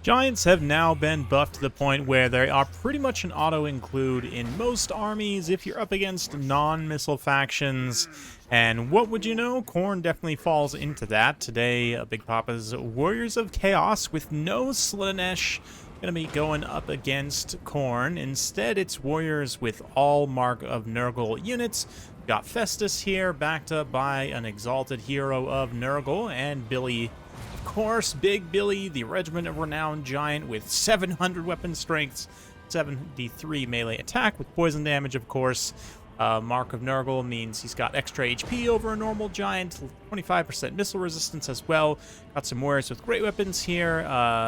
Giants have now been buffed to the point where they are pretty much an auto-include in most armies if you're up against non-missile factions. And what would you know? Khorne definitely falls into that. Today, Big Papa's Warriors of Chaos with no Slaanesh going to be going up against Khorne. Instead, it's Warriors with all Mark of Nurgle units. We've got Festus here, backed up by an exalted hero of Nurgle, and Billy. Of course, Big Billy, the Regiment of Renowned Giant with 700 weapon strengths, 73 melee attack with poison damage, of course. Mark of Nurgle means he's got extra HP over a normal giant, 25% missile resistance as well. Got some warriors with great weapons here,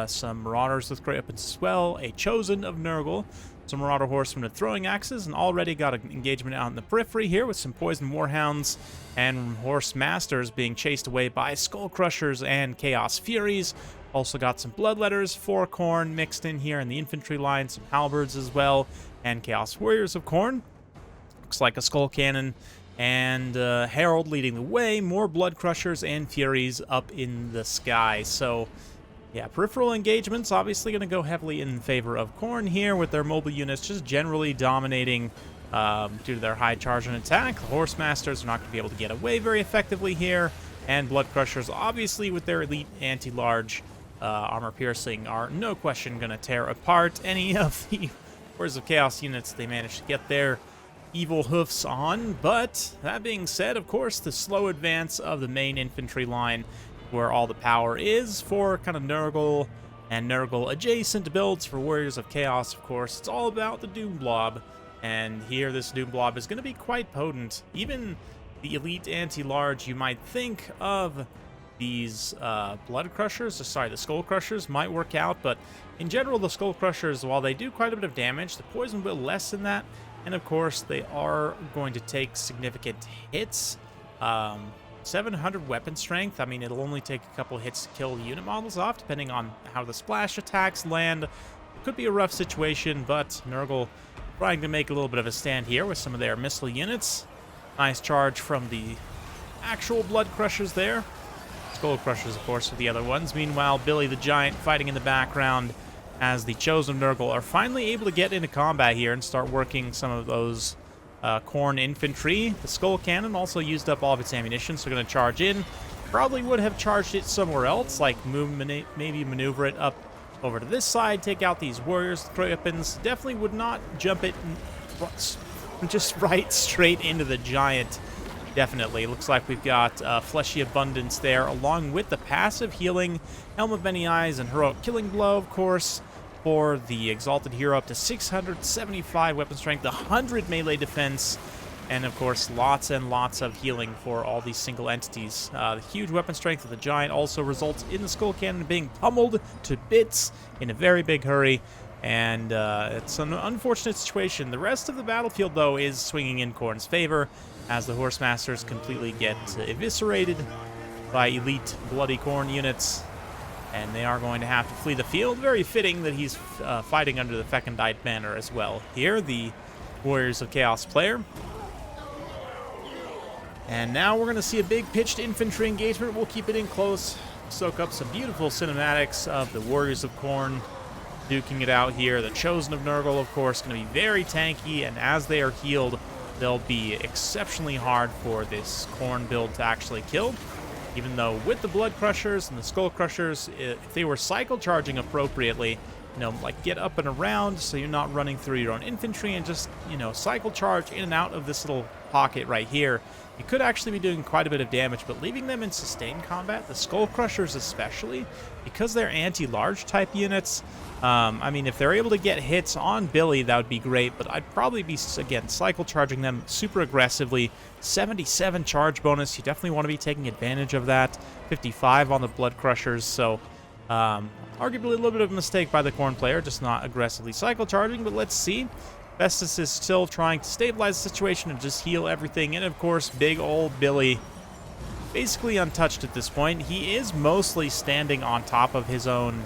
some marauders with great weapons as well, a chosen of Nurgle, some marauder horsemen with throwing axes, and already got an engagement out in the periphery here with some poison warhounds and horse masters being chased away by skull crushers and chaos furies. Also got some bloodletters for Khorne mixed in here in the infantry line, some halberds as well, and chaos warriors of Khorne. Looks like a skull cannon and herald leading the way, more blood crushers and furies up in the sky. So yeah, peripheral engagements obviously going to go heavily in favor of Khorne here, with their mobile units just generally dominating due to their high charge and attack. The horse masters are not going to be able to get away very effectively here, and blood crushers obviously with their elite anti-large armor piercing are no question going to tear apart any of the Warriors of Chaos units they manage to get their evil hoofs on. But that being said, of course, the slow advance of the main infantry line, where all the power is for kind of Nurgle and Nurgle adjacent builds for Warriors of Chaos, of course. It's all about the Doom Blob, and here this Doom Blob is going to be quite potent. Even the elite anti-large, you might think of these blood crushers, sorry, the skull crushers might work out, but in general the skull crushers, while they do quite a bit of damage, the poison will lessen that, and of course they are going to take significant hits. 700 weapon strength, I mean, it'll only take a couple hits to kill the unit models off, depending on how the splash attacks land. It could be a rough situation, but Nurgle trying to make a little bit of a stand here with some of their missile units. Nice charge from the actual blood crushers there. Skull crushers, of course, are the other ones. Meanwhile, Billy the Giant fighting in the background as the Chosen Nurgle are finally able to get into combat here and start working some of those Khorne infantry. The skull cannon also used up all of its ammunition, so going to charge in. Probably would have charged it somewhere else, like maybe maneuver it up over to this side, take out these warriors with great weapons. Definitely would not jump it just right straight into the giant. Definitely. Looks like we've got Fleshy Abundance there, along with the passive healing, Helm of Many Eyes, and Heroic Killing Blow, of course, for the Exalted Hero, up to 675 weapon strength, 100 melee defense, and of course lots and lots of healing for all these single entities. The huge weapon strength of the giant also results in the skull cannon being pummeled to bits in a very big hurry, and it's an unfortunate situation. The rest of the battlefield, though, is swinging in Khorne's favor, as the horse masters completely get eviscerated by elite bloody Khorne units, and they are going to have to flee the field. Very fitting that he's fighting under the Fecundite banner as well. Here, the Warriors of Chaos player. And now we're going to see a big pitched infantry engagement. We'll keep it in close, soak up some beautiful cinematics of the Warriors of Khorne duking it out here. The Chosen of Nurgle, of course, going to be very tanky, and as they are healed, they'll be exceptionally hard for this Khorne build to actually kill. Even though with the blood crushers and the skull crushers, if they were cycle charging appropriately, you know, like get up and around so you're not running through your own infantry and just, you know, cycle charge in and out of this little pocket right here, you could actually be doing quite a bit of damage. But leaving them in sustained combat, the skull crushers especially, because they're anti-large type units, I mean, if they're able to get hits on Billy, that would be great, but I'd probably be, again, cycle charging them super aggressively. 77 charge bonus, you definitely want to be taking advantage of that. 55 on the blood crushers, so arguably a little bit of a mistake by the Khorne player, just not aggressively cycle charging, but let's see. Festus is still trying to stabilize the situation and just heal everything, and of course, big old Billy, basically untouched at this point. He is mostly standing on top of his own,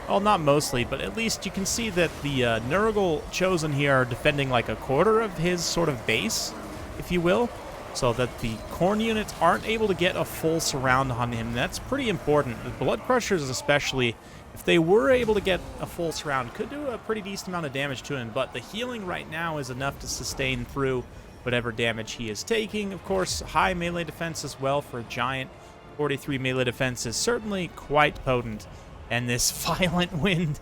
well, not mostly, but at least you can see that the Nurgle Chosen here are defending like a quarter of his sort of base, if you will, so that the Khorne units aren't able to get a full surround on him. That's pretty important. The blood crushers especially, if they were able to get a full surround, could do a pretty decent amount of damage to him, but the healing right now is enough to sustain through whatever damage he is taking. Of course, high melee defense as well for a giant. 43 melee defense is certainly quite potent, and this violent wind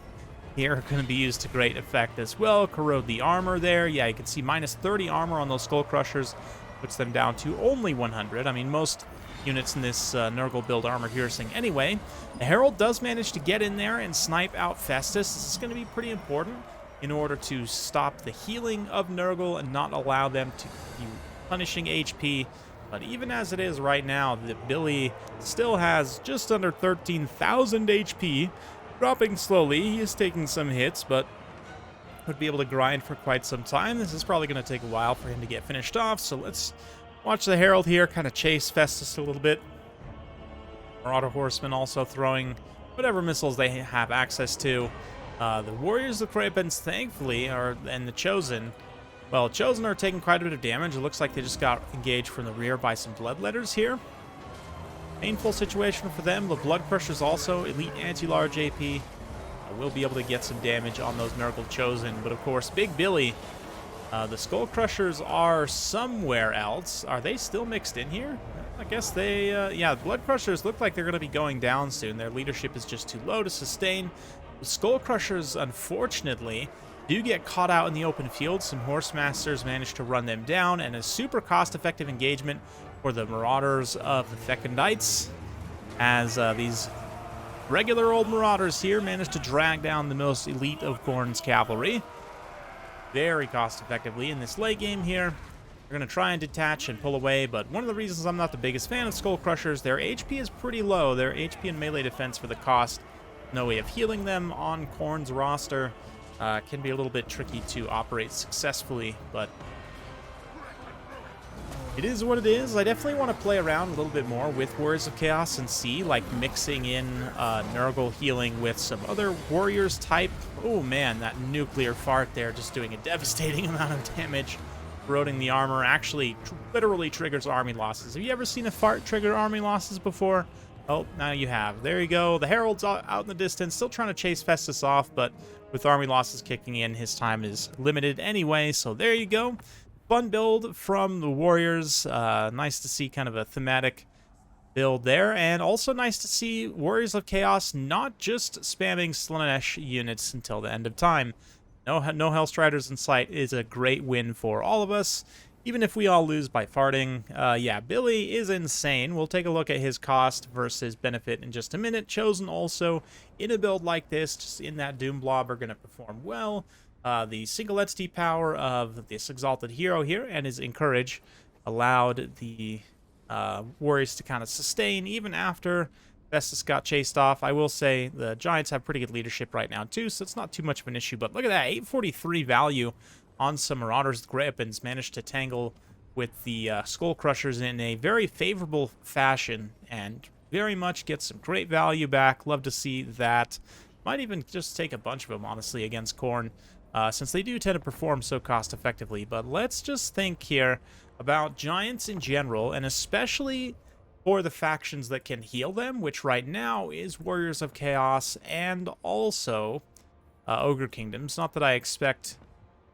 here going to be used to great effect as well. Corrode the armor there. Yeah, you can see minus 30 armor on those Skull Crushers, puts them down to only 100. I mean, most units in this Nurgle build armor piercing anyway. The Herald does manage to get in there and snipe out Festus. This is going to be pretty important in order to stop the healing of Nurgle and not allow them to be punishing HP. But even as it is right now, the Billy still has just under 13,000 HP, dropping slowly. He is taking some hits, but would be able to grind for quite some time. This is probably going to take a while for him to get finished off, so let's watch the Herald here kind of chase Festus a little bit. Marauder Horsemen also throwing whatever missiles they have access to. The Warriors of Krapens, thankfully, and the Chosen, well, Chosen are taking quite a bit of damage. It looks like they just got engaged from the rear by some Bloodletters here. Painful situation for them. The Blood Crushers also, elite anti-large AP. Will be able to get some damage on those Nurgle Chosen. But of course, Big Billy, the Skull Crushers are somewhere else. Are they still mixed in here? I guess they, yeah, the Blood Crushers look like they're going to be going down soon. Their leadership is just too low to sustain. The Skull Crushers, unfortunately, do get caught out in the open field. Some Horsemasters manage to run them down, and a super cost-effective engagement for the Marauders of the Fecundites, as these regular old Marauders here managed to drag down the most elite of Khorne's cavalry very cost-effectively in this late game here. They're going to try and detach and pull away, but one of the reasons I'm not the biggest fan of Skull Crushers, their HP is pretty low. Their HP and melee defense for the cost, no way of healing them on Khorne's roster, can be a little bit tricky to operate successfully, but it is what it is. I definitely want to play around a little bit more with Warriors of Chaos and see, like, mixing in Nurgle healing with some other Warriors type. Oh man, that nuclear fart there just doing a devastating amount of damage. Corroding the armor actually literally triggers army losses. Have you ever seen a fart trigger army losses before? Oh, now you have. There you go. The Herald's out in the distance, still trying to chase Festus off, but with army losses kicking in, his time is limited anyway, so there you go. Fun build from the Warriors. Nice to see kind of a thematic build there, and also nice to see Warriors of Chaos not just spamming Slaanesh units until the end of time. No Hellstriders in sight is a great win for all of us, even if we all lose by farting. Yeah, Billy is insane. We'll take a look at his cost versus benefit in just a minute. Chosen also, in a build like this, just in that Doom Blob, are going to perform well. The single entity power of this Exalted Hero here and his Encourage allowed the Warriors to kind of sustain even after Festus got chased off. I will say the Giants have pretty good leadership right now too, so it's not too much of an issue. But look at that, 843 value on some Marauders. The Grapens managed to tangle with the Skull Crushers in a very favorable fashion and very much get some great value back. Love to see that. Might even just take a bunch of them, honestly, against Khorne, since they do tend to perform so cost-effectively. But let's just think here about Giants in general, and especially for the factions that can heal them, which right now is Warriors of Chaos and also Ogre Kingdoms. Not that I expect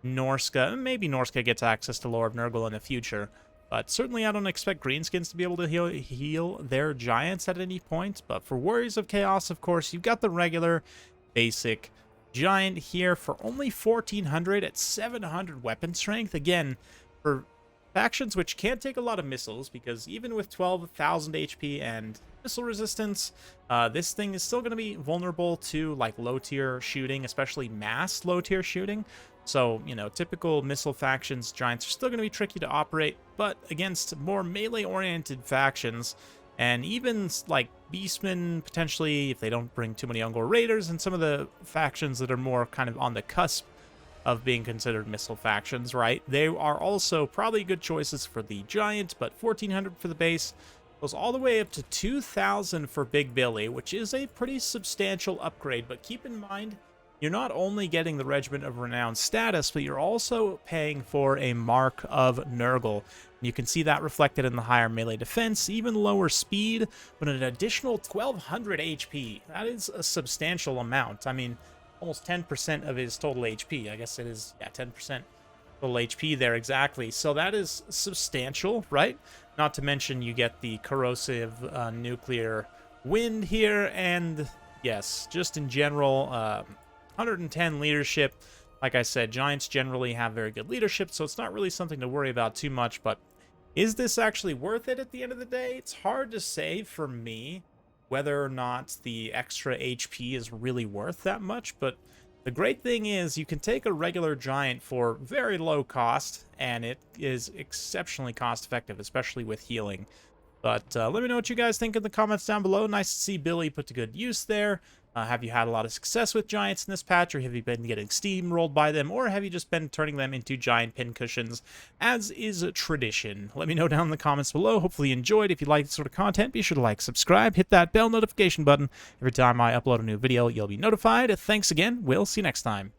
Norska, maybe Norska gets access to Lord of Nurgle in the future, but certainly I don't expect Greenskins to be able to heal their Giants at any point. But for Warriors of Chaos, of course, you've got the regular basic Giant here for only 1,400 at 700 weapon strength. Again, for factions which can't take a lot of missiles, because even with 12,000 HP and missile resistance, this thing is still going to be vulnerable to, like, low-tier shooting, especially mass low-tier shooting. So, you know, typical missile factions, Giants are still going to be tricky to operate, but against more melee-oriented factions, and even, like, Beastmen, potentially, if they don't bring too many Ungor Raiders, and some of the factions that are more kind of on the cusp of being considered missile factions, right? They are also probably good choices for the Giant, but 1,400 for the base goes all the way up to 2,000 for Big Billy, which is a pretty substantial upgrade. But keep in mind, you're not only getting the Regiment of Renown status, but you're also paying for a Mark of Nurgle. You can see that reflected in the higher melee defense, even lower speed, but an additional 1200 HP. That is a substantial amount. I mean, almost 10% of his total HP. I guess it is, yeah, 10% total HP there exactly. So that is substantial, right? Not to mention you get the corrosive nuclear wind here, and yes, just in general, 110 leadership. Like I said, Giants generally have very good leadership, so it's not really something to worry about too much, but is this actually worth it at the end of the day? It's hard to say for me whether or not the extra HP is really worth that much, but the great thing is you can take a regular Giant for very low cost, and it is exceptionally cost effective, especially with healing. But let me know what you guys think in the comments down below. Nice to see Billy put to good use there. Have you had a lot of success with Giants in this patch, or have you been getting steamrolled by them, or have you just been turning them into giant pincushions, as is a tradition? Let me know down in the comments below. Hopefully you enjoyed. If you like this sort of content, be sure to like, subscribe, hit that bell notification button. Every time I upload a new video, you'll be notified. Thanks again. We'll see you next time.